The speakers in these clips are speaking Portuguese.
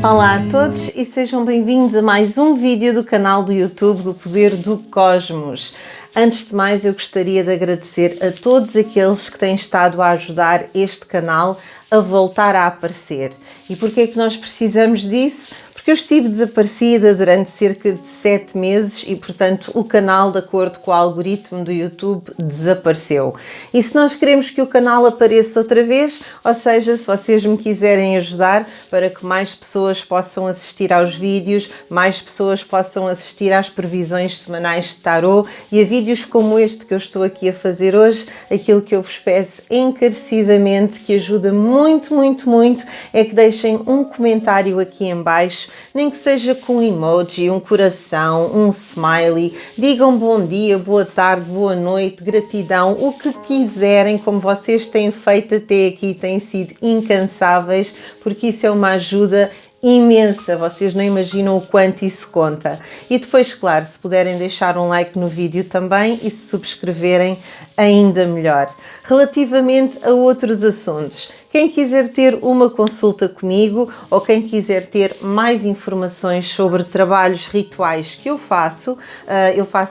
Olá a todos e sejam bem-vindos a mais um vídeo do canal do YouTube do Poder do Cosmos. Antes de mais, eu gostaria de agradecer a todos aqueles que têm estado a ajudar este canal a voltar a aparecer. E porquê é que nós precisamos disso? Porque eu estive desaparecida durante cerca de 7 meses e, portanto, o canal, de acordo com o algoritmo do YouTube, desapareceu. E se nós queremos que o canal apareça outra vez, ou seja, se vocês me quiserem ajudar para que mais pessoas possam assistir aos vídeos, mais pessoas possam assistir às previsões semanais de tarot e a vídeos como este que eu estou aqui a fazer hoje, aquilo que eu vos peço encarecidamente, que ajuda muito, muito, muito, é que deixem um comentário aqui em baixo, nem que seja com um emoji, um coração, um smiley, digam bom dia, boa tarde, boa noite, gratidão, o que quiserem, como vocês têm feito até aqui, têm sido incansáveis, porque isso é uma ajuda imensa, vocês não imaginam o quanto isso conta. E depois, claro, se puderem deixar um like no vídeo também e se subscreverem, ainda melhor. Relativamente a outros assuntos, quem quiser ter uma consulta comigo ou quem quiser ter mais informações sobre trabalhos rituais que eu faço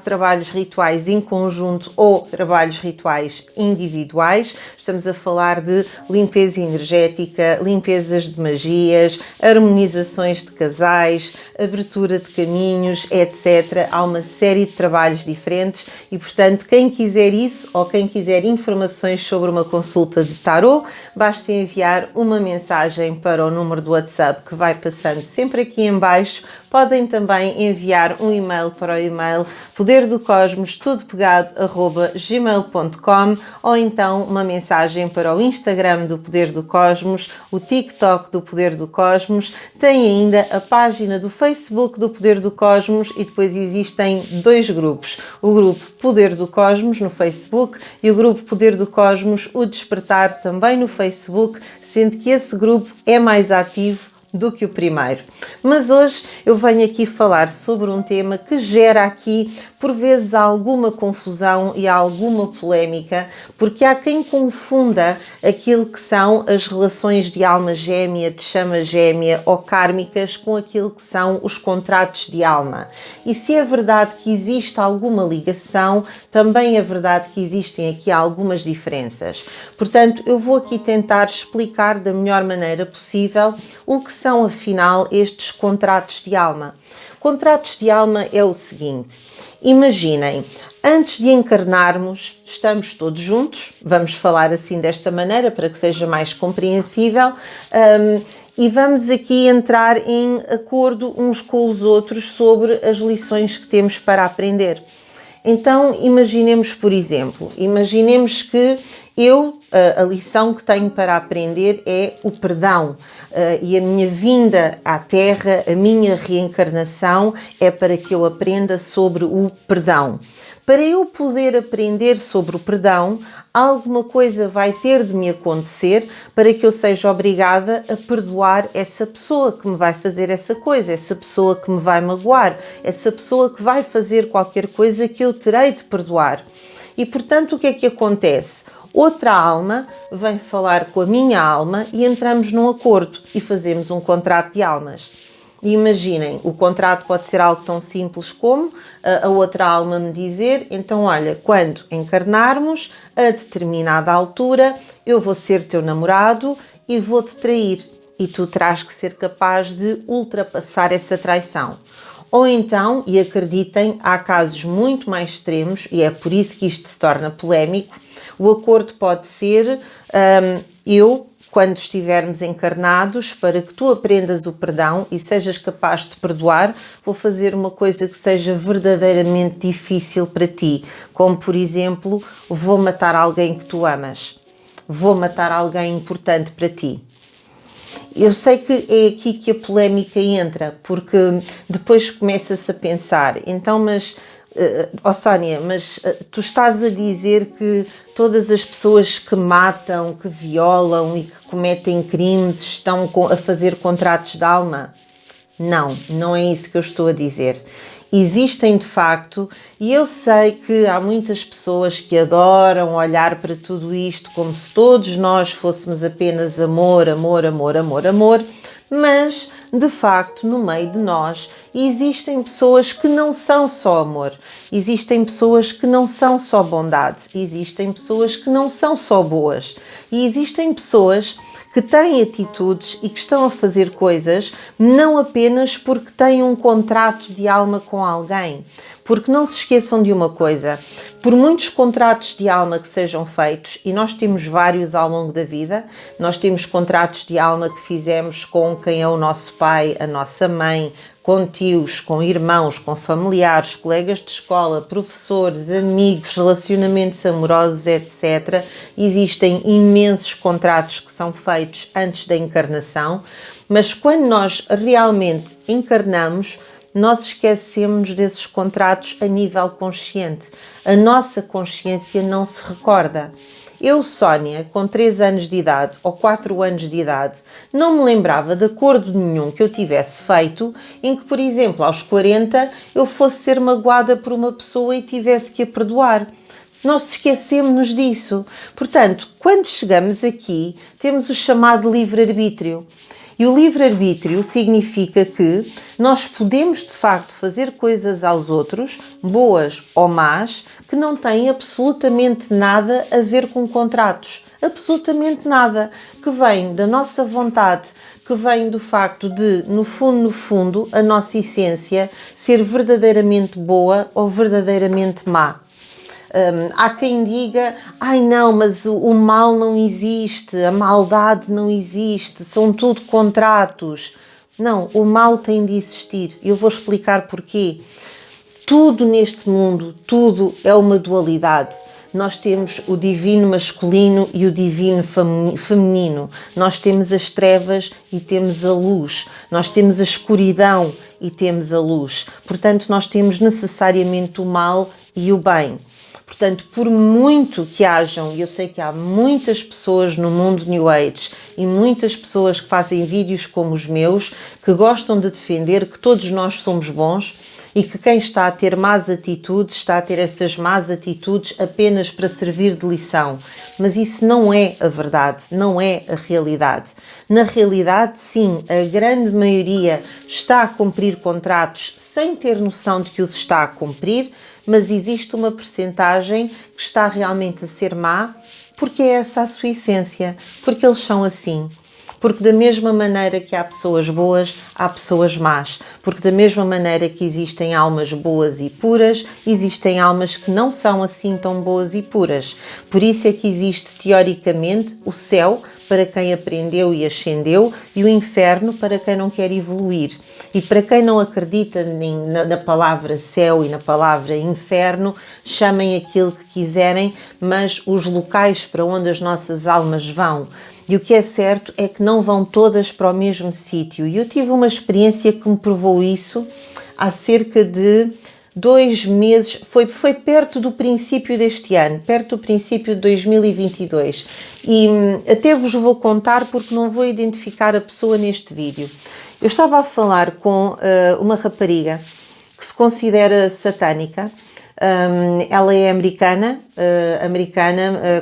trabalhos rituais em conjunto ou trabalhos rituais individuais. Estamos a falar de limpeza energética, limpezas de magias, harmonizações de casais, abertura de caminhos, etc. Há uma série de trabalhos diferentes e, portanto, quem quiser isso ou quem quiser informações sobre uma consulta de tarot, basta enviar uma mensagem para o número do WhatsApp que vai passando sempre aqui em baixo. Podem também enviar um e-mail para o e-mail poderdocosmos, tudo pegado, @gmail.com, ou então uma mensagem para o Instagram do Poder do Cosmos, o TikTok do Poder do Cosmos, tem ainda a página do Facebook do Poder do Cosmos e depois existem dois grupos, o grupo Poder do Cosmos no Facebook e o grupo Poder do Cosmos, o Despertar, também no Facebook, sendo que esse grupo é mais ativo do que o primeiro. Mas hoje eu venho aqui falar sobre um tema que gera aqui, por vezes, alguma confusão e alguma polémica, porque há quem confunda aquilo que são as relações de alma gêmea, de chama gêmea ou kármicas com aquilo que são os contratos de alma. E se é verdade que existe alguma ligação, também é verdade que existem aqui algumas diferenças. Portanto, eu vou aqui tentar explicar da melhor maneira possível o que são, afinal, estes contratos de alma. Contratos de alma é o seguinte: imaginem, antes de encarnarmos, estamos todos juntos, vamos falar assim desta maneira para que seja mais compreensível, e vamos aqui entrar em acordo uns com os outros sobre as lições que temos para aprender. Então, imaginemos, por exemplo, imaginemos que a lição que tenho para aprender é o perdão, e a minha vinda à Terra, a minha reencarnação é para que eu aprenda sobre o perdão. Para eu poder aprender sobre o perdão, alguma coisa vai ter de me acontecer para que eu seja obrigada a perdoar essa pessoa que me vai fazer essa coisa, essa pessoa que me vai magoar, essa pessoa que vai fazer qualquer coisa que eu terei de perdoar. E, portanto, o que é que acontece? Outra alma vem falar com a minha alma e entramos num acordo e fazemos um contrato de almas. E imaginem, o contrato pode ser algo tão simples como a outra alma me dizer: então olha, quando encarnarmos, a determinada altura, eu vou ser teu namorado e vou-te trair. E tu terás que ser capaz de ultrapassar essa traição. Ou então, e acreditem, há casos muito mais extremos, e é por isso que isto se torna polémico, o acordo pode ser: quando estivermos encarnados, para que tu aprendas o perdão e sejas capaz de perdoar, vou fazer uma coisa que seja verdadeiramente difícil para ti, como, por exemplo, vou matar alguém que tu amas, vou matar alguém importante para ti. Eu sei que é aqui que a polémica entra, porque depois começa-se a pensar, então, mas, Sónia, mas tu estás a dizer que todas as pessoas que matam, que violam e que cometem crimes estão a fazer contratos de alma? Não, não é isso que eu estou a dizer. Existem de facto, e eu sei que há muitas pessoas que adoram olhar para tudo isto como se todos nós fôssemos apenas amor, amor, amor, amor, amor, mas de facto, no meio de nós existem pessoas que não são só amor, existem pessoas que não são só bondade, existem pessoas que não são só boas e existem pessoas que têm atitudes e que estão a fazer coisas não apenas porque têm um contrato de alma com alguém. Porque não se esqueçam de uma coisa, por muitos contratos de alma que sejam feitos, e nós temos vários ao longo da vida, nós temos contratos de alma que fizemos com quem é o nosso pai, a nossa mãe, com tios, com irmãos, com familiares, colegas de escola, professores, amigos, relacionamentos amorosos, etc. Existem imensos contratos que são feitos antes da encarnação, mas quando nós realmente encarnamos, nós esquecemos desses contratos a nível consciente. A nossa consciência não se recorda. Eu, Sónia, com 3 anos de idade ou 4 anos de idade, não me lembrava de acordo nenhum que eu tivesse feito em que, por exemplo, aos 40 eu fosse ser magoada por uma pessoa e tivesse que a perdoar. Nós esquecemos-nos disso. Portanto, quando chegamos aqui, temos o chamado livre-arbítrio. E o livre-arbítrio significa que nós podemos, de facto, fazer coisas aos outros, boas ou más, que não têm absolutamente nada a ver com contratos. Absolutamente nada. Que vem da nossa vontade, que vem do facto de, no fundo, a nossa essência ser verdadeiramente boa ou verdadeiramente má. Há quem diga, ai não, mas o mal não existe, a maldade não existe, são tudo contratos. Não, o mal tem de existir. Eu vou explicar porquê. Tudo neste mundo, tudo é uma dualidade. Nós temos o divino masculino e o divino feminino. Nós temos as trevas e temos a luz. Nós temos a escuridão e temos a luz. Portanto, nós temos necessariamente o mal e o bem. Portanto, por muito que hajam, e eu sei que há muitas pessoas no mundo New Age e muitas pessoas que fazem vídeos como os meus, que gostam de defender que todos nós somos bons e que quem está a ter más atitudes, está a ter essas más atitudes apenas para servir de lição. Mas isso não é a verdade, não é a realidade. Na realidade, sim, a grande maioria está a cumprir contratos sem ter noção de que os está a cumprir, mas existe uma percentagem que está realmente a ser má, porque é essa a sua essência, porque eles são assim. Porque da mesma maneira que há pessoas boas, há pessoas más. Porque da mesma maneira que existem almas boas e puras, existem almas que não são assim tão boas e puras. Por isso é que existe, teoricamente, o céu para quem aprendeu e ascendeu e o inferno para quem não quer evoluir. E para quem não acredita na palavra céu e na palavra inferno, chamem aquilo que quiserem, mas os locais para onde as nossas almas vão. E o que é certo é que não vão todas para o mesmo sítio. E eu tive uma experiência que me provou isso há cerca de 2 meses, foi perto do princípio deste ano, perto do princípio de 2022. E até vos vou contar porque não vou identificar a pessoa neste vídeo. Eu estava a falar com uma rapariga que se considera satânica. Ela é americana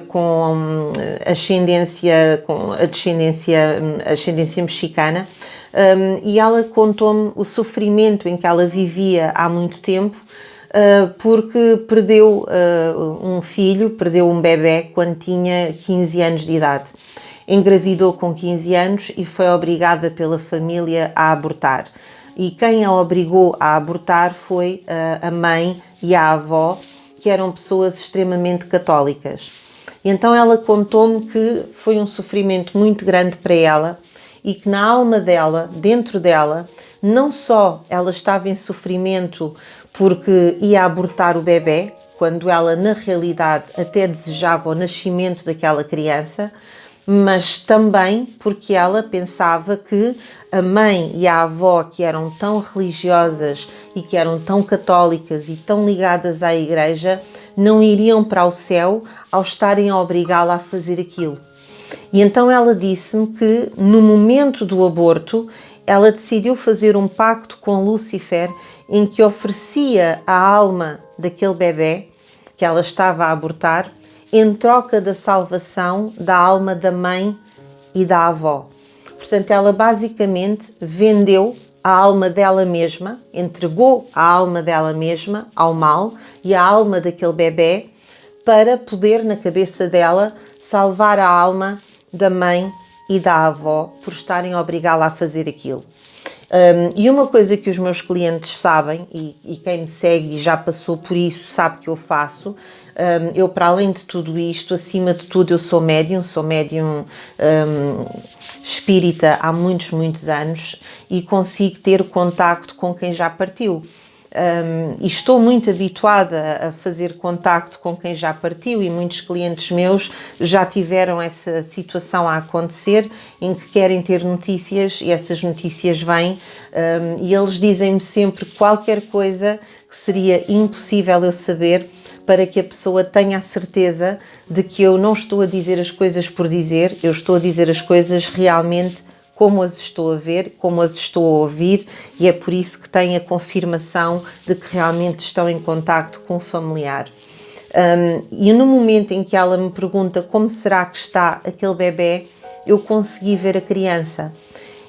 com ascendência mexicana, e ela contou-me o sofrimento em que ela vivia há muito tempo, porque perdeu um filho, perdeu um bebé quando tinha 15 anos de idade. Engravidou com 15 anos e foi obrigada pela família a abortar. E quem a obrigou a abortar foi a mãe e a avó, que eram pessoas extremamente católicas. E então ela contou-me que foi um sofrimento muito grande para ela e que na alma dela, dentro dela, não só ela estava em sofrimento porque ia abortar o bebé, quando ela na realidade até desejava o nascimento daquela criança, mas também porque ela pensava que a mãe e a avó, que eram tão religiosas e que eram tão católicas e tão ligadas à igreja, não iriam para o céu ao estarem a obrigá-la a fazer aquilo. E então ela disse-me que no momento do aborto ela decidiu fazer um pacto com Lúcifer em que oferecia a alma daquele bebé que ela estava a abortar em troca da salvação da alma da mãe e da avó. Portanto, ela basicamente vendeu a alma dela mesma, entregou a alma dela mesma ao mal e a alma daquele bebê para poder, na cabeça dela, salvar a alma da mãe e da avó por estarem a obrigá-la a fazer aquilo. E uma coisa que os meus clientes sabem, e quem me segue e já passou por isso sabe que eu faço, eu, para além de tudo isto, acima de tudo, eu sou médium espírita há muitos, muitos anos e consigo ter contacto com quem já partiu. E estou muito habituada a fazer contacto com quem já partiu e muitos clientes meus já tiveram essa situação a acontecer em que querem ter notícias e essas notícias vêm e eles dizem-me sempre qualquer coisa que seria impossível eu saber para que a pessoa tenha a certeza de que eu não estou a dizer as coisas por dizer, eu estou a dizer as coisas realmente como as estou a ver, como as estou a ouvir, e é por isso que tenho a confirmação de que realmente estão em contacto com o familiar. E no momento em que ela me pergunta como será que está aquele bebê, eu consegui ver a criança.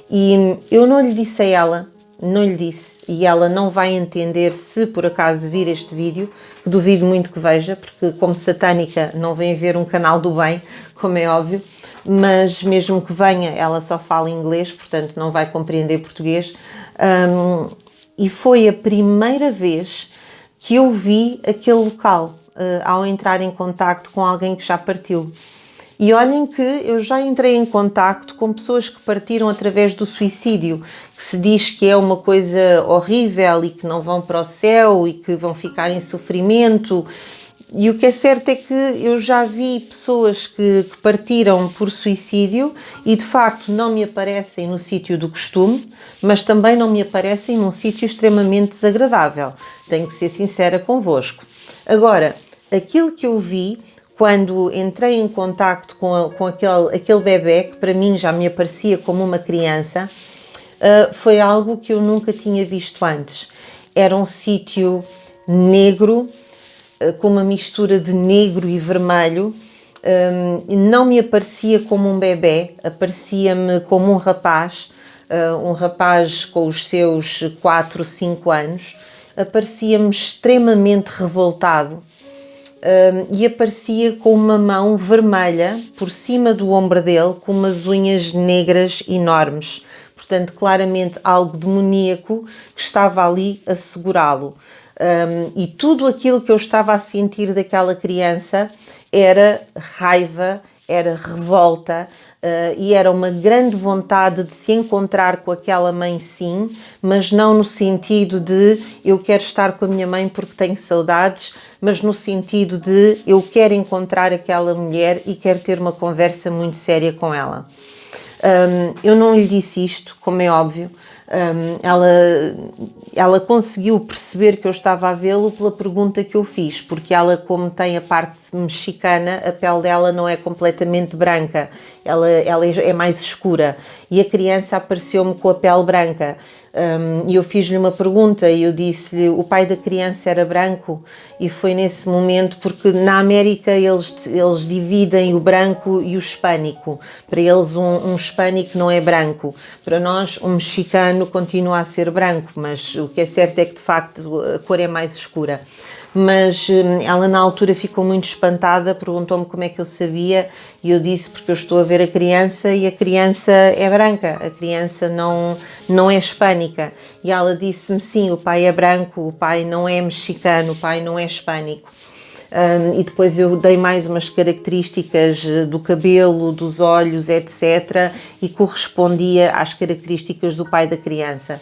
E eu não lhe disse a ela, não lhe disse, e ela não vai entender se por acaso vir este vídeo, que duvido muito que veja, porque como satânica não vem ver um canal do bem, como é óbvio, mas mesmo que venha, ela só fala inglês, portanto não vai compreender português. E foi a primeira vez que eu vi aquele local, ao entrar em contacto com alguém que já partiu. E olhem que eu já entrei em contacto com pessoas que partiram através do suicídio, que se diz que é uma coisa horrível e que não vão para o céu e que vão ficar em sofrimento. E o que é certo é que eu já vi pessoas que partiram por suicídio e de facto não me aparecem no sítio do costume, mas também não me aparecem num sítio extremamente desagradável. Tenho que ser sincera convosco. Agora, aquilo que eu vi quando entrei em contacto com aquele bebê, que para mim já me aparecia como uma criança, foi algo que eu nunca tinha visto antes. Era um sítio negro, com uma mistura de negro e vermelho, não me aparecia como um bebê, aparecia-me como um rapaz com os seus 4, 5 anos, aparecia-me extremamente revoltado. E aparecia com uma mão vermelha por cima do ombro dele, com umas unhas negras enormes. Portanto, claramente algo demoníaco que estava ali a segurá-lo. E tudo aquilo que eu estava a sentir daquela criança era raiva, era revolta e era uma grande vontade de se encontrar com aquela mãe, sim, mas não no sentido de eu quero estar com a minha mãe porque tenho saudades, mas no sentido de eu quero encontrar aquela mulher e quero ter uma conversa muito séria com ela. Eu não lhe disse isto, como é óbvio. Ela conseguiu perceber que eu estava a vê-lo pela pergunta que eu fiz, porque ela, como tem a parte mexicana, a pele dela não é completamente branca, ela é mais escura, e a criança apareceu-me com a pele branca. E eu fiz-lhe uma pergunta e eu disse-lhe, o pai da criança era branco? E foi nesse momento, porque na América eles dividem o branco e o hispânico. Para eles um hispânico não é branco. Para nós um mexicano continua a ser branco, mas o que é certo é que de facto a cor é mais escura. Mas ela na altura ficou muito espantada, perguntou-me como é que eu sabia e eu disse porque eu estou a ver a criança e a criança é branca, a criança não é hispânica. E ela disse-me sim, o pai é branco, o pai não é mexicano, o pai não é hispânico. E depois eu dei mais umas características do cabelo, dos olhos, etc. e correspondia às características do pai da criança.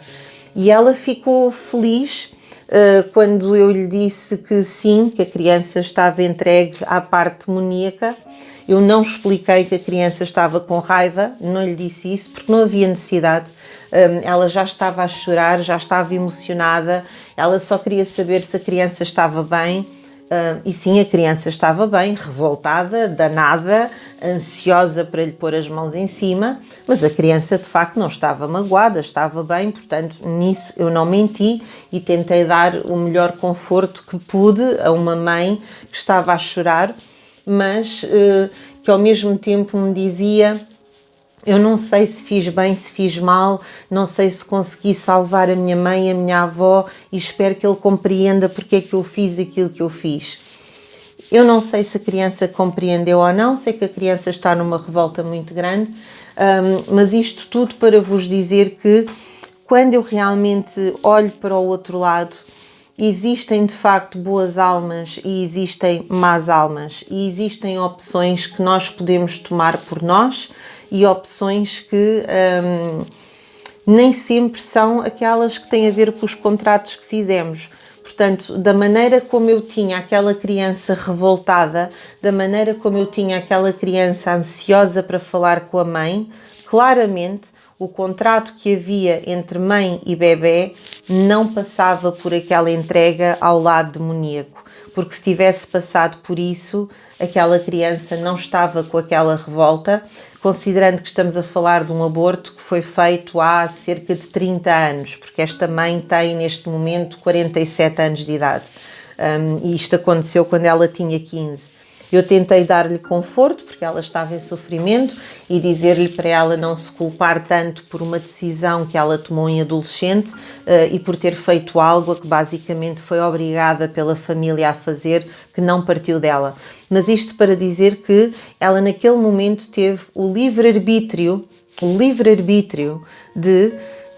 E ela ficou feliz quando eu lhe disse que sim, que a criança estava entregue à parte demoníaca. Eu não expliquei que a criança estava com raiva, não lhe disse isso porque não havia necessidade. Ela já estava a chorar, já estava emocionada, ela só queria saber se a criança estava bem. E sim, a criança estava bem, revoltada, danada, ansiosa para lhe pôr as mãos em cima, mas a criança de facto não estava magoada, estava bem, portanto nisso eu não menti e tentei dar o melhor conforto que pude a uma mãe que estava a chorar, mas que ao mesmo tempo me dizia Eu não sei se fiz bem, se fiz mal, não sei se consegui salvar a minha mãe, a minha avó, e espero que ele compreenda porque é que eu fiz aquilo que eu fiz. Eu não sei se a criança compreendeu ou não, sei que a criança está numa revolta muito grande, mas isto tudo para vos dizer que quando eu realmente olho para o outro lado, existem de facto boas almas e existem más almas, e existem opções que nós podemos tomar por nós e opções que nem sempre são aquelas que têm a ver com os contratos que fizemos. Portanto, da maneira como eu tinha aquela criança revoltada, da maneira como eu tinha aquela criança ansiosa para falar com a mãe, claramente o contrato que havia entre mãe e bebê não passava por aquela entrega ao lado demoníaco, porque se tivesse passado por isso, aquela criança não estava com aquela revolta, considerando que estamos a falar de um aborto que foi feito há cerca de 30 anos, porque esta mãe tem neste momento 47 anos de idade, e isto aconteceu quando ela tinha 15. Eu tentei dar-lhe conforto, porque ela estava em sofrimento, e dizer-lhe para ela não se culpar tanto por uma decisão que ela tomou em adolescente e por ter feito algo a que basicamente foi obrigada pela família a fazer, que não partiu dela. Mas isto para dizer que ela naquele momento teve o livre-arbítrio de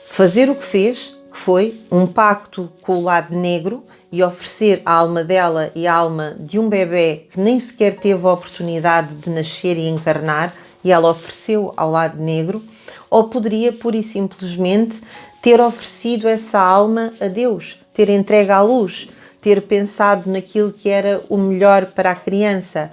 fazer o que fez, que foi um pacto com o lado negro, e oferecer a alma dela e a alma de um bebê que nem sequer teve a oportunidade de nascer e encarnar, e ela ofereceu ao lado negro, ou poderia pura e simplesmente ter oferecido essa alma a Deus, ter entregue à luz, ter pensado naquilo que era o melhor para a criança.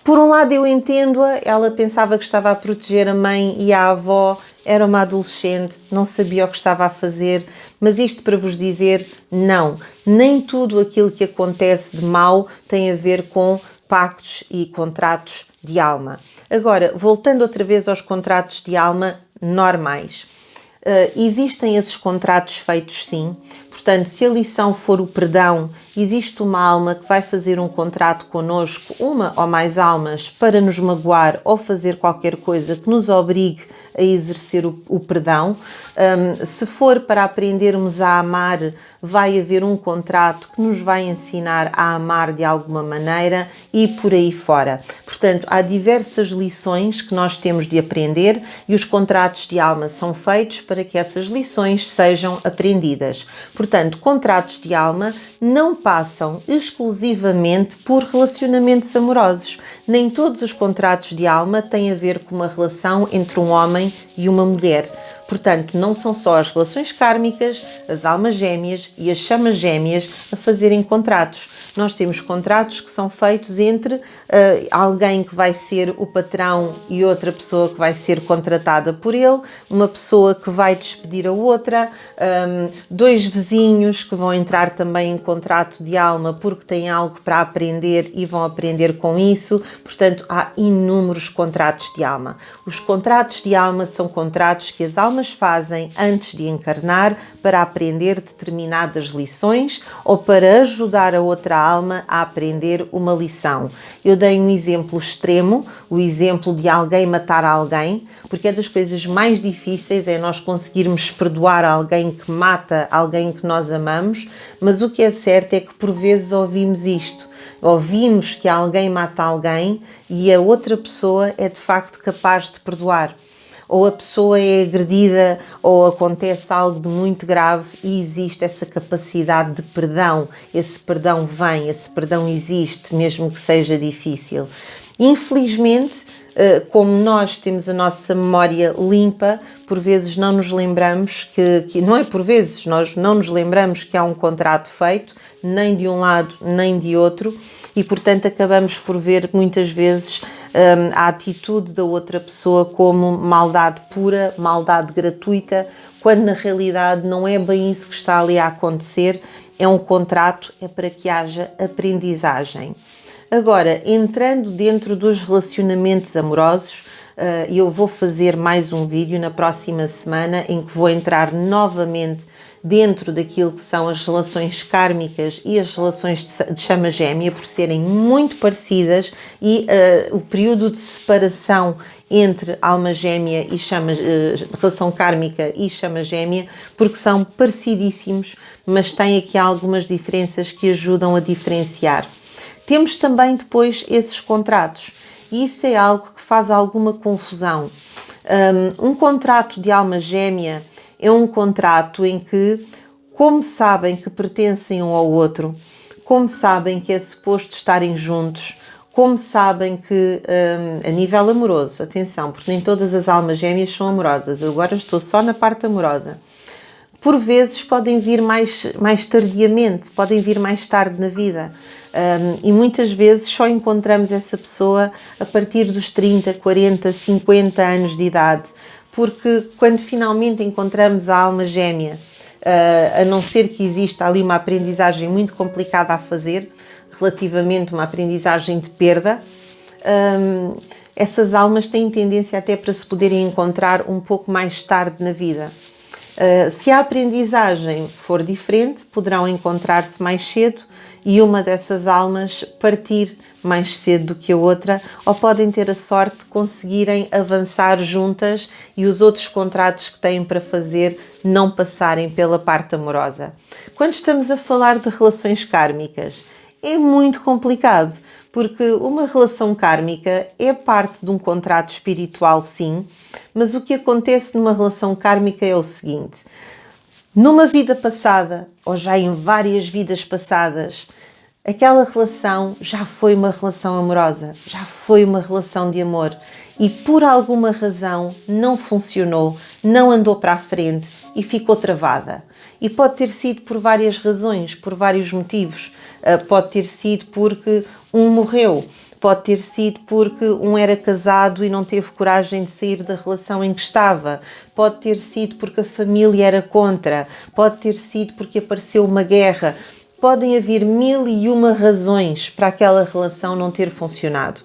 Por um lado eu entendo-a, ela pensava que estava a proteger a mãe e a avó, era uma adolescente, não sabia o que estava a fazer, mas isto para vos dizer, não, nem tudo aquilo que acontece de mal tem a ver com pactos e contratos de alma. Agora, voltando outra vez aos contratos de alma normais. Existem esses contratos feitos sim, portanto, se a lição for o perdão, existe uma alma que vai fazer um contrato connosco, uma ou mais almas, para nos magoar ou fazer qualquer coisa que nos obrigue a exercer o perdão. Se for para aprendermos a amar, vai haver um contrato que nos vai ensinar a amar de alguma maneira e por aí fora. Portanto, há diversas lições que nós temos de aprender e os contratos de alma são feitos para que essas lições sejam aprendidas. Portanto, contratos de alma não passam exclusivamente por relacionamentos amorosos. Nem todos os contratos de alma têm a ver com uma relação entre um homem e uma mulher. Portanto, não são só as relações kármicas, as almas gêmeas e as chamas gêmeas a fazerem contratos. Nós temos contratos que são feitos entre alguém que vai ser o patrão e outra pessoa que vai ser contratada por ele, uma pessoa que vai despedir a outra, dois vizinhos que vão entrar também em contrato de alma porque têm algo para aprender e vão aprender com isso. Portanto, há inúmeros contratos de alma. Os contratos de alma são contratos que as almas fazem antes de encarnar para aprender determinadas lições ou para ajudar a outra alma a aprender uma lição. Eu dei um exemplo extremo, o exemplo de alguém matar alguém, porque é das coisas mais difíceis é nós conseguirmos perdoar alguém que mata alguém que nós amamos, mas o que é certo é que por vezes ouvimos isto. Ouvimos que alguém mata alguém e a outra pessoa é de facto capaz de perdoar. Ou a pessoa é agredida ou acontece algo de muito grave e existe essa capacidade de perdão. Esse perdão vem, esse perdão existe, mesmo que seja difícil. Infelizmente, como nós temos a nossa memória limpa, por vezes não nos lembramos que não é por vezes, nós não nos lembramos que há um contrato feito, nem de um lado nem de outro, e portanto acabamos por ver muitas vezes a atitude da outra pessoa como maldade pura, maldade gratuita, quando na realidade não é bem isso que está ali a acontecer, é um contrato, é para que haja aprendizagem. Agora, entrando dentro dos relacionamentos amorosos, e eu vou fazer mais um vídeo na próxima semana em que vou entrar novamente dentro daquilo que são as relações kármicas e as relações de chama gêmea, por serem muito parecidas, e o período de separação entre alma gêmea e relação kármica e chama gêmea, porque são parecidíssimos, mas têm aqui algumas diferenças que ajudam a diferenciar. Temos também depois esses contratos, e isso é algo que faz alguma confusão. Um contrato de alma gêmea é um contrato em que, como sabem que pertencem um ao outro, como sabem que é suposto estarem juntos, como sabem que, a nível amoroso, atenção, porque nem todas as almas gêmeas são amorosas, eu agora estou só na parte amorosa, por vezes podem vir mais tardiamente, podem vir mais tarde na vida, e muitas vezes só encontramos essa pessoa a partir dos 30, 40, 50 anos de idade, porque quando finalmente encontramos a alma gêmea, a não ser que exista ali uma aprendizagem muito complicada a fazer, relativamente a uma aprendizagem de perda, essas almas têm tendência até para se poderem encontrar um pouco mais tarde na vida. Se a aprendizagem for diferente, poderão encontrar-se mais cedo e uma dessas almas partir mais cedo do que a outra, ou podem ter a sorte de conseguirem avançar juntas e os outros contratos que têm para fazer não passarem pela parte amorosa. Quando estamos a falar de relações kármicas, é muito complicado, porque uma relação kármica é parte de um contrato espiritual, sim, mas o que acontece numa relação kármica é o seguinte: numa vida passada, ou já em várias vidas passadas, aquela relação já foi uma relação amorosa, já foi uma relação de amor e por alguma razão não funcionou, não andou para a frente e ficou travada. E pode ter sido por várias razões, por vários motivos. Pode ter sido porque um morreu, pode ter sido porque um era casado e não teve coragem de sair da relação em que estava, pode ter sido porque a família era contra, pode ter sido porque apareceu uma guerra. Podem haver 1001 razões para aquela relação não ter funcionado.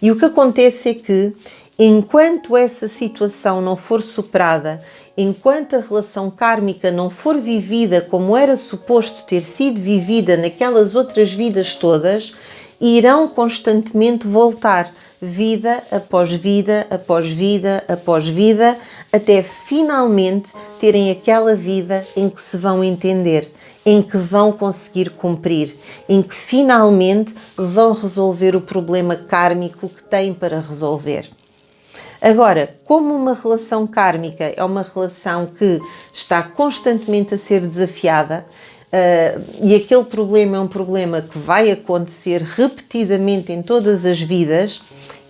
E o que acontece é que, enquanto essa situação não for superada, enquanto a relação kármica não for vivida como era suposto ter sido vivida naquelas outras vidas todas, irão constantemente voltar, vida após vida, após vida, após vida, até finalmente terem aquela vida em que se vão entender, em que vão conseguir cumprir, em que finalmente vão resolver o problema kármico que têm para resolver. Agora, como uma relação kármica é uma relação que está constantemente a ser desafiada, e aquele problema é um problema que vai acontecer repetidamente em todas as vidas,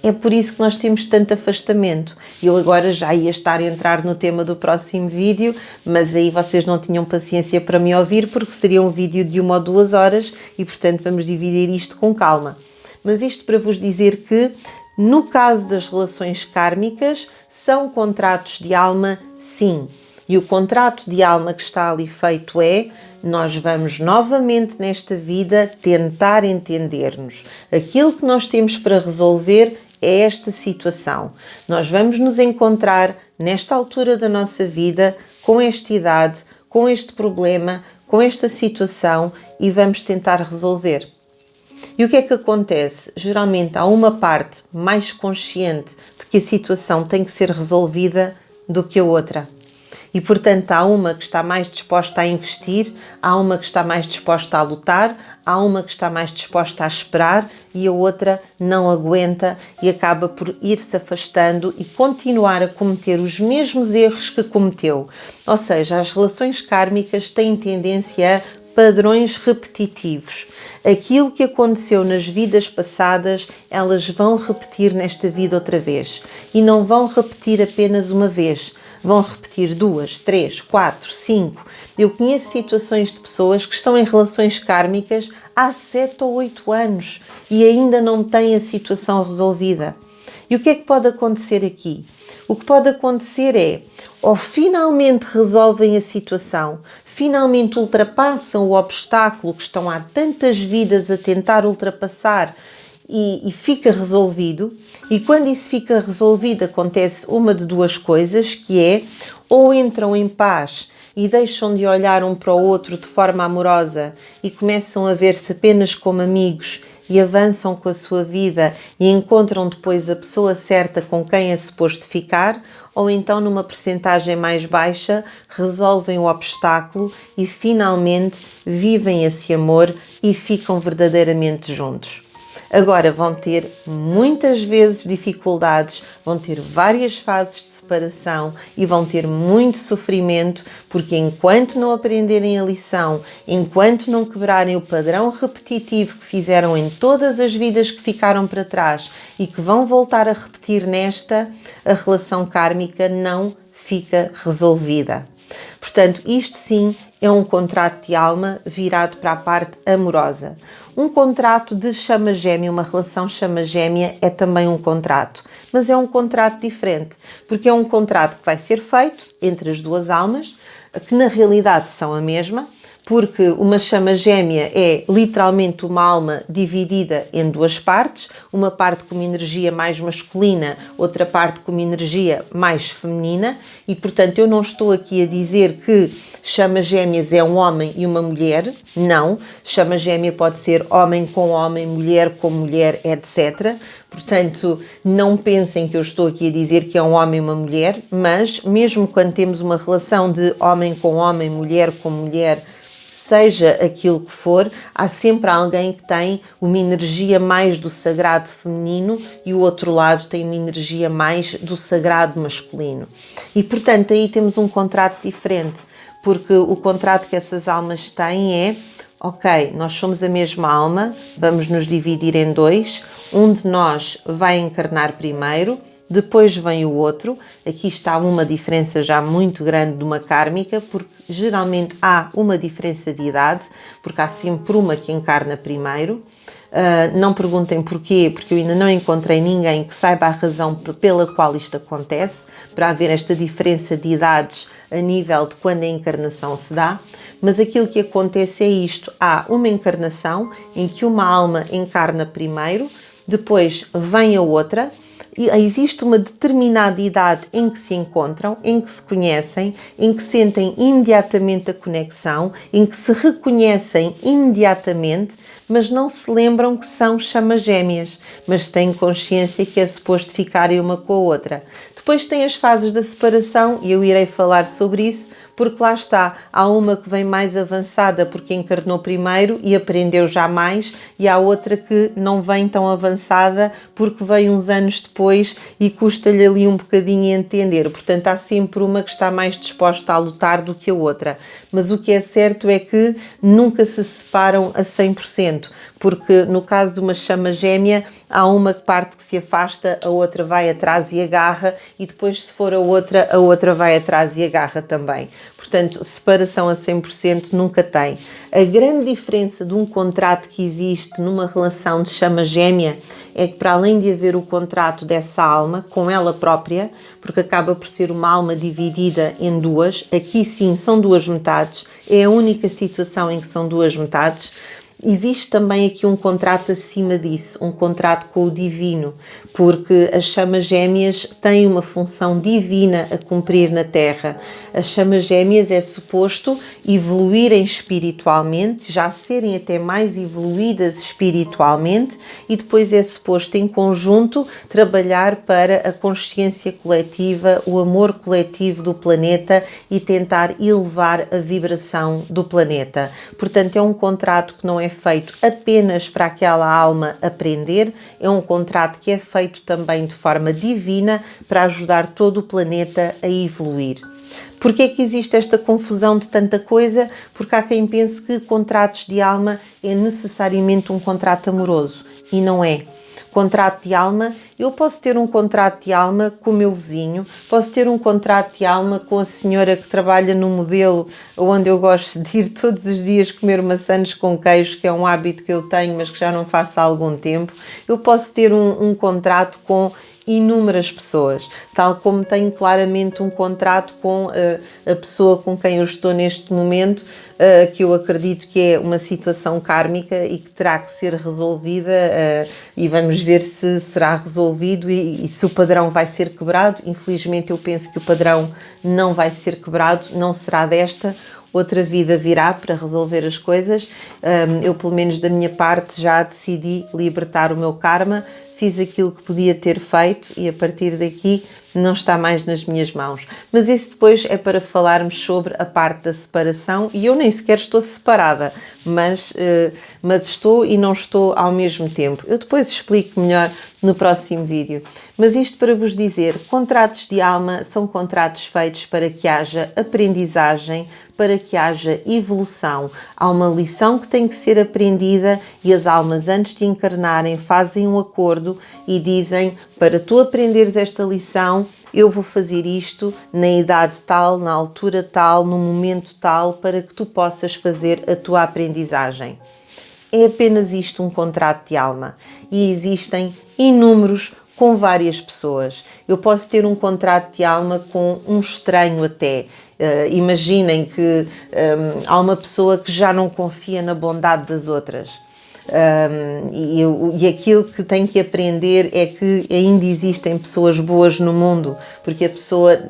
é por isso que nós temos tanto afastamento. Eu agora já ia estar a entrar no tema do próximo vídeo, mas aí vocês não tinham paciência para me ouvir, porque seria um vídeo de 1 ou 2 horas e, portanto, vamos dividir isto com calma. Mas isto para vos dizer que, no caso das relações kármicas, são contratos de alma, sim. E o contrato de alma que está ali feito é: nós vamos novamente nesta vida tentar entender-nos. Aquilo que nós temos para resolver é esta situação. Nós vamos nos encontrar nesta altura da nossa vida, com esta idade, com este problema, com esta situação e vamos tentar resolver. E o que é que acontece? Geralmente há uma parte mais consciente de que a situação tem que ser resolvida do que a outra. E, portanto, há uma que está mais disposta a investir, há uma que está mais disposta a lutar, há uma que está mais disposta a esperar e a outra não aguenta e acaba por ir-se afastando e continuar a cometer os mesmos erros que cometeu. Ou seja, as relações kármicas têm tendência a padrões repetitivos. Aquilo que aconteceu nas vidas passadas, elas vão repetir nesta vida outra vez. E não vão repetir apenas uma vez. Vão repetir 2, 3, 4, 5. Eu conheço situações de pessoas que estão em relações kármicas há 7 ou 8 anos e ainda não têm a situação resolvida. E o que é que pode acontecer aqui? O que pode acontecer é, ou finalmente resolvem a situação, finalmente ultrapassam o obstáculo que estão há tantas vidas a tentar ultrapassar e fica resolvido, e quando isso fica resolvido acontece uma de duas coisas, que é, ou entram em paz e deixam de olhar um para o outro de forma amorosa e começam a ver-se apenas como amigos e avançam com a sua vida e encontram depois a pessoa certa com quem é suposto ficar, ou então numa percentagem mais baixa resolvem o obstáculo e finalmente vivem esse amor e ficam verdadeiramente juntos. Agora vão ter muitas vezes dificuldades, vão ter várias fases de separação e vão ter muito sofrimento, porque enquanto não aprenderem a lição, enquanto não quebrarem o padrão repetitivo que fizeram em todas as vidas que ficaram para trás e que vão voltar a repetir nesta, a relação kármica não fica resolvida. Portanto, isto sim é um contrato de alma virado para a parte amorosa. Um contrato de chama gêmea, uma relação chama gêmea é também um contrato, mas é um contrato diferente, porque é um contrato que vai ser feito entre as duas almas, que na realidade são a mesma, porque uma chama gêmea é literalmente uma alma dividida em duas partes, uma parte com uma energia mais masculina, outra parte com uma energia mais feminina, e portanto eu não estou aqui a dizer que chama gêmeas é um homem e uma mulher, não, chama gêmea pode ser homem com homem, mulher com mulher, etc. Portanto, não pensem que eu estou aqui a dizer que é um homem e uma mulher, mas mesmo quando temos uma relação de homem com homem, mulher com mulher, seja aquilo que for, há sempre alguém que tem uma energia mais do sagrado feminino e o outro lado tem uma energia mais do sagrado masculino. E, portanto, aí temos um contrato diferente, porque o contrato que essas almas têm é: ok, nós somos a mesma alma, vamos nos dividir em dois, um de nós vai encarnar primeiro, depois vem o outro. Aqui está uma diferença já muito grande de uma kármica, porque geralmente há uma diferença de idade, porque há sempre uma que encarna primeiro. Não perguntem porquê, porque eu ainda não encontrei ninguém que saiba a razão pela qual isto acontece, para haver esta diferença de idades a nível de quando a encarnação se dá, mas aquilo que acontece é isto: há uma encarnação em que uma alma encarna primeiro, depois vem a outra, e existe uma determinada idade em que se encontram, em que se conhecem, em que sentem imediatamente a conexão, em que se reconhecem imediatamente, mas não se lembram que são chamas gêmeas, mas têm consciência que é suposto ficarem uma com a outra. Depois tem as fases da separação e eu irei falar sobre isso, porque lá está, há uma que vem mais avançada porque encarnou primeiro e aprendeu já mais, e há outra que não vem tão avançada porque veio uns anos depois e custa-lhe ali um bocadinho a entender. Portanto, há sempre uma que está mais disposta a lutar do que a outra. Mas o que é certo é que nunca se separam a 100%, porque no caso de uma chama gêmea, há uma parte que se afasta, a outra vai atrás e agarra, e depois, se for a outra vai atrás e agarra também. Portanto, separação a 100% nunca tem. A grande diferença de um contrato que existe numa relação de chama gêmea é que, para além de haver o contrato dessa alma com ela própria, porque acaba por ser uma alma dividida em duas, aqui sim são duas metades, é a única situação em que são duas metades. Existe também aqui um contrato acima disso, um contrato com o divino, porque as chamas gêmeas têm uma função divina a cumprir na Terra. As chamas gêmeas é suposto evoluírem espiritualmente, já serem até mais evoluídas espiritualmente, e depois é suposto em conjunto trabalhar para a consciência coletiva, o amor coletivo do planeta e tentar elevar a vibração do planeta. Portanto, é um contrato que não é feito apenas para aquela alma aprender, é um contrato que é feito também de forma divina para ajudar todo o planeta a evoluir. Porquê é que existe esta confusão de tanta coisa? Porque há quem pense que contratos de alma é necessariamente um contrato amoroso, e não é. Contrato de alma, eu posso ter um contrato de alma com o meu vizinho, posso ter um contrato de alma com a senhora que trabalha no modelo onde eu gosto de ir todos os dias comer maçãs com queijo, que é um hábito que eu tenho, mas que já não faço há algum tempo. Eu posso ter um contrato com inúmeras pessoas, tal como tenho claramente um contrato com a pessoa com quem eu estou neste momento, que eu acredito que é uma situação kármica e que terá que ser resolvida, e vamos ver se será resolvido e se o padrão vai ser quebrado. Infelizmente eu penso que o padrão não vai ser quebrado, não será desta. Outra vida virá para resolver as coisas. Eu, pelo menos da minha parte, já decidi libertar o meu karma, fiz aquilo que podia ter feito e a partir daqui não está mais nas minhas mãos. Mas isso depois é para falarmos sobre a parte da separação e eu nem sequer estou separada, mas estou e não estou ao mesmo tempo. Eu depois explico melhor no próximo vídeo. Mas isto para vos dizer, contratos de alma são contratos feitos para que haja aprendizagem, para que haja evolução. Há uma lição que tem que ser aprendida e as almas, antes de encarnarem, fazem um acordo e dizem: para tu aprenderes esta lição, eu vou fazer isto na idade tal, na altura tal, no momento tal, para que tu possas fazer a tua aprendizagem. É apenas isto, um contrato de alma. E existem inúmeros com várias pessoas. Eu posso ter um contrato de alma com um estranho até. Imaginem que há uma pessoa que já não confia na bondade das outras. E aquilo que tem que aprender é que ainda existem pessoas boas no mundo, porque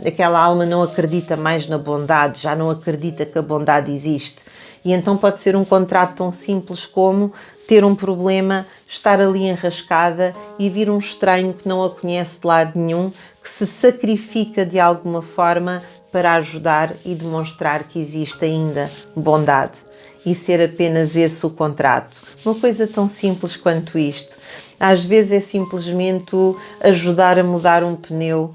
aquela alma não acredita mais na bondade, já não acredita que a bondade existe. E então pode ser um contrato tão simples como ter um problema, estar ali enrascada e vir um estranho que não a conhece de lado nenhum, que se sacrifica de alguma forma para ajudar e demonstrar que existe ainda bondade. E ser apenas esse o contrato. Uma coisa tão simples quanto isto. Às vezes é simplesmente ajudar a mudar um pneu,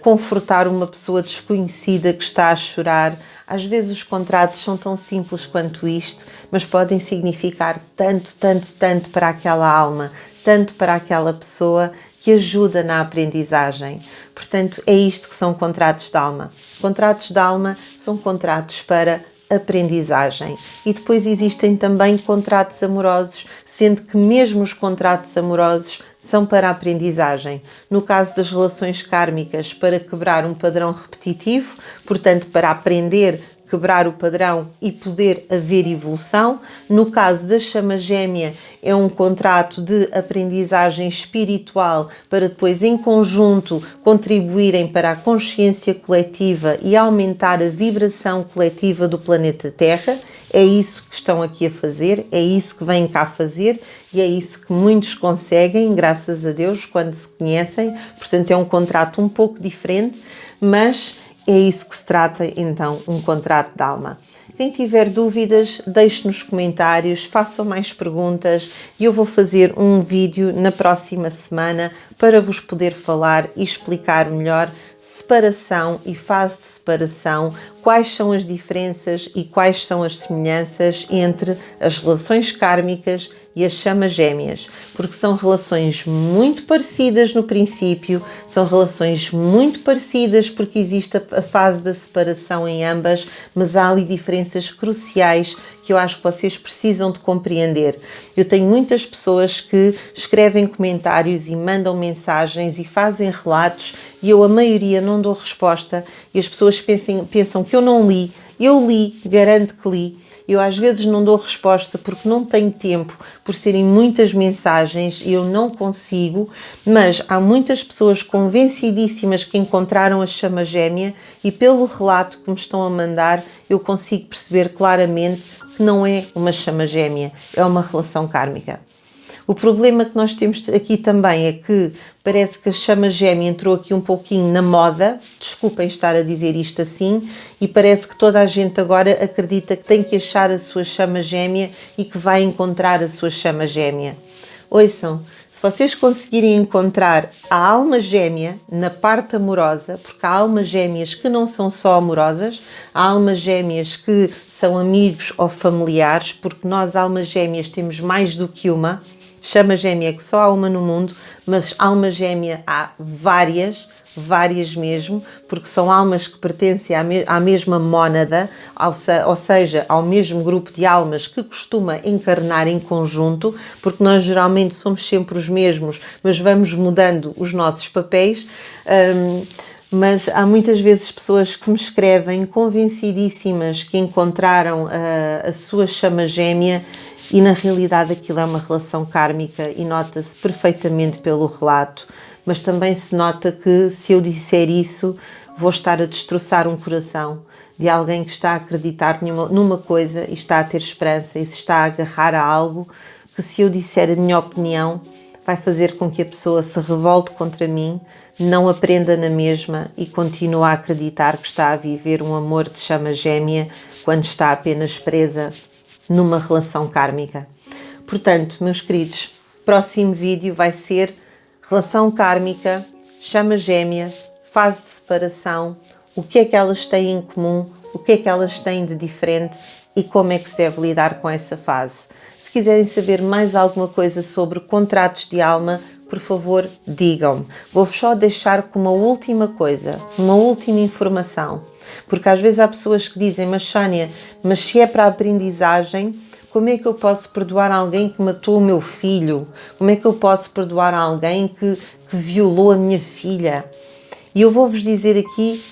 confortar uma pessoa desconhecida que está a chorar. Às vezes os contratos são tão simples quanto isto, mas podem significar tanto, tanto, tanto para aquela alma, tanto para aquela pessoa, que ajuda na aprendizagem. Portanto, é isto que são contratos de alma. Contratos de alma são contratos para aprendizagem. E depois existem também contratos amorosos, sendo que mesmo os contratos amorosos são para aprendizagem. No caso das relações kármicas, para quebrar um padrão repetitivo, portanto, para aprender, quebrar o padrão e poder haver evolução. No caso da chama gêmea, é um contrato de aprendizagem espiritual para depois, em conjunto, contribuírem para a consciência coletiva e aumentar a vibração coletiva do planeta Terra. É isso que estão aqui a fazer, é isso que vêm cá fazer e é isso que muitos conseguem, graças a Deus, quando se conhecem. Portanto, é um contrato um pouco diferente, mas é isso que se trata, então, um contrato de alma. Quem tiver dúvidas, deixe nos comentários, façam mais perguntas e eu vou fazer um vídeo na próxima semana para vos poder falar e explicar melhor separação e fase de separação, quais são as diferenças e quais são as semelhanças entre as relações kármicas e as chamas gêmeas, porque são relações muito parecidas no princípio, são relações muito parecidas porque existe a fase da separação em ambas, mas há ali diferenças cruciais que eu acho que vocês precisam de compreender. Eu tenho muitas pessoas que escrevem comentários e mandam mensagens e fazem relatos e eu, a maioria, não dou resposta e as pessoas pensam que eu não li. Eu li, garanto que li. Eu às vezes não dou resposta porque não tenho tempo, por serem muitas mensagens e eu não consigo, mas há muitas pessoas convencidíssimas que encontraram a chama gêmea e pelo relato que me estão a mandar eu consigo perceber claramente que não é uma chama gêmea, é uma relação kármica. O problema que nós temos aqui também é que parece que a chama gêmea entrou aqui um pouquinho na moda, desculpem estar a dizer isto assim, e parece que toda a gente agora acredita que tem que achar a sua chama gêmea e que vai encontrar a sua chama gêmea. Ouçam, se vocês conseguirem encontrar a alma gêmea na parte amorosa, porque há almas gêmeas que não são só amorosas, há almas gêmeas que são amigos ou familiares, porque nós almas gêmeas temos mais do que uma. chama gêmea é que só há uma no mundo, mas alma gêmea há várias mesmo, porque são almas que pertencem à mesma mónada, ou seja, ao mesmo grupo de almas que costuma encarnar em conjunto, porque nós geralmente somos sempre os mesmos, mas vamos mudando os nossos papéis. Mas há muitas vezes pessoas que me escrevem convencidíssimas que encontraram a sua chama gêmea e na realidade aquilo é uma relação kármica e nota-se perfeitamente pelo relato, mas também se nota que se eu disser isso vou estar a destroçar um coração de alguém que está a acreditar numa coisa e está a ter esperança e se está a agarrar a algo que, se eu disser a minha opinião, vai fazer com que a pessoa se revolte contra mim, não aprenda na mesma e continue a acreditar que está a viver um amor de chama gêmea quando está apenas presa numa relação kármica. Portanto, meus queridos, próximo vídeo vai ser relação kármica, chama gêmea, fase de separação, o que é que elas têm em comum, o que é que elas têm de diferente e como é que se deve lidar com essa fase. Se quiserem saber mais alguma coisa sobre contratos de alma, por favor, digam-me. Vou-vos só deixar com uma última coisa, uma última informação. Porque às vezes há pessoas que dizem, mas Sânia, mas se é para a aprendizagem, como é que eu posso perdoar alguém que matou o meu filho? Como é que eu posso perdoar alguém que violou a minha filha? E eu vou-vos dizer aqui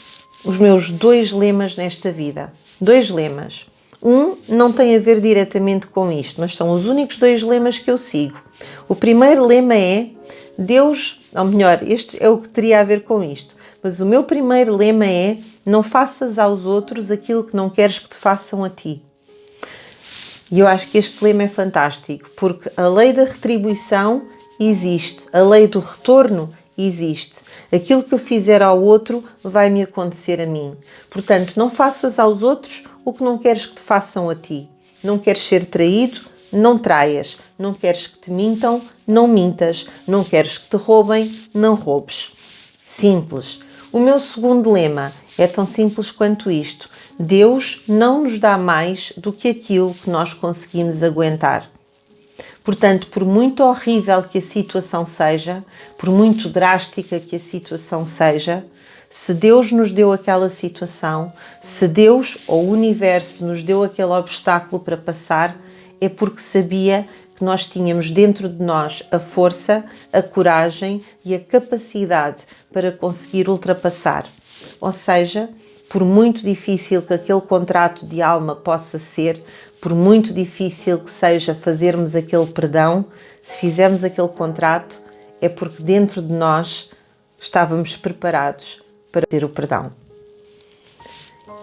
os meus 2 lemas nesta vida. 2 lemas. Um não tem a ver diretamente com isto, mas são os únicos 2 lemas que eu sigo. O primeiro lema é Deus, ou melhor, este é o que teria a ver com isto, mas o meu primeiro lema é não faças aos outros aquilo que não queres que te façam a ti. E eu acho que este lema é fantástico, porque a lei da retribuição existe, a lei do retorno existe. Aquilo que eu fizer ao outro vai me acontecer a mim. Portanto, não faças aos outros o que não queres que te façam a ti. Não queres ser traído? Não traias. Não queres que te mintam? Não mintas. Não queres que te roubem? Não roubes. Simples. O meu segundo lema é tão simples quanto isto. Deus não nos dá mais do que aquilo que nós conseguimos aguentar. Portanto, por muito horrível que a situação seja, por muito drástica que a situação seja, se Deus nos deu aquela situação, se Deus ou o universo nos deu aquele obstáculo para passar, é porque sabia que nós tínhamos dentro de nós a força, a coragem e a capacidade para conseguir ultrapassar. Ou seja, por muito difícil que aquele contrato de alma possa ser, por muito difícil que seja fazermos aquele perdão, se fizermos aquele contrato, é porque dentro de nós estávamos preparados para ter o perdão.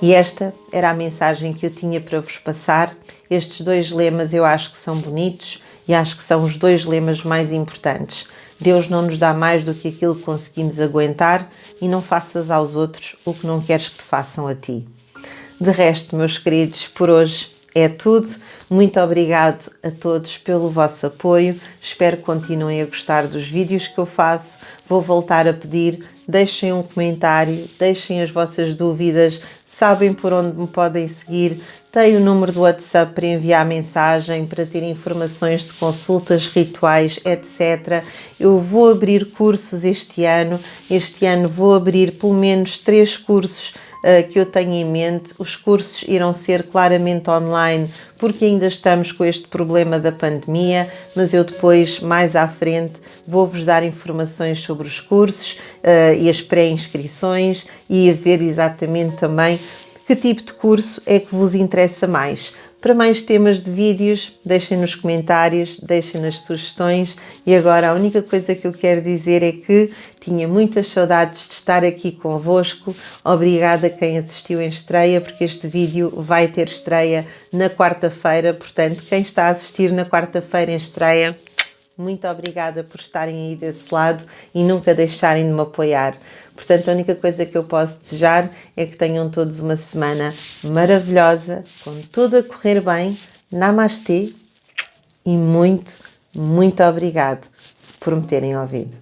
E esta era a mensagem que eu tinha para vos passar. Estes 2 lemas eu acho que são bonitos e acho que são os 2 lemas mais importantes. Deus não nos dá mais do que aquilo que conseguimos aguentar e não faças aos outros o que não queres que te façam a ti. De resto, meus queridos, por hoje é tudo. Muito obrigado a todos pelo vosso apoio. Espero que continuem a gostar dos vídeos que eu faço. Vou voltar a pedir, deixem um comentário, deixem as vossas dúvidas, sabem por onde me podem seguir. Tem o número do WhatsApp para enviar mensagem, para ter informações de consultas, rituais, etc. Eu vou abrir cursos este ano. Este ano vou abrir pelo menos 3 cursos que eu tenho em mente. Os cursos irão ser claramente online, porque ainda estamos com este problema da pandemia, mas eu depois, mais à frente, vou-vos dar informações sobre os cursos e as pré-inscrições e a ver exatamente também que tipo de curso é que vos interessa mais. Para mais temas de vídeos, deixem nos comentários, deixem nas sugestões. E agora a única coisa que eu quero dizer é que tinha muitas saudades de estar aqui convosco. Obrigada a quem assistiu em estreia, porque este vídeo vai ter estreia na quarta-feira. Portanto, quem está a assistir na quarta-feira em estreia, muito obrigada por estarem aí desse lado e nunca deixarem de me apoiar. Portanto, a única coisa que eu posso desejar é que tenham todos uma semana maravilhosa, com tudo a correr bem. Namastê e muito, muito obrigado por me terem ouvido.